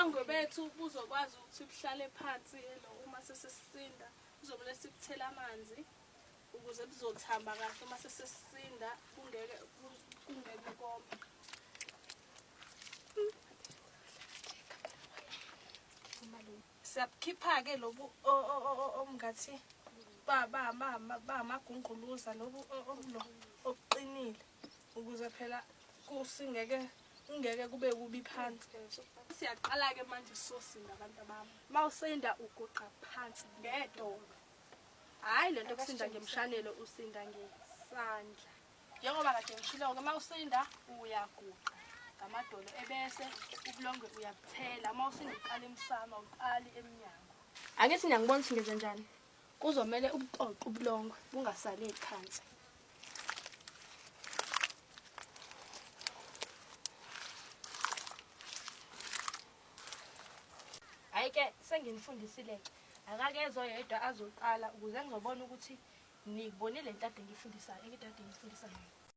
ubulongwe bethu buzokwazi ukuthi buhlale phansi uma sesisinda kuzomele sikuthela amanzi ukuze buzothamba kahle uma sesisinda kungeke kome. Siyakhipha-ke lobu omngathi amagungquluza lobu okuqinile ukuze phela kungeke kube kubi phansi. Siyaqala-ke manje sosinda abantu bami. Mawusinda uguqa phansi ngedolo. Hayi lento okusinda ngemshanelo usinda ngesandla. Njengoba kade ngishilo-ke mawusinda uyaguqa ngamadolo ebese ubulongwe uyabuthela. Mawusinda uqala emsamo uqali emnyango. Angithi ngiyangibona ukuthi ngenze njani. Kuzomela ubuqoqe ubulongwe bungasaleli phansi. Hayi-ke senginifundisile-ke. Akakezwe oyedwa azoqala ukuze ngizobona ukuthi nikubonile into ade ngifundisayo.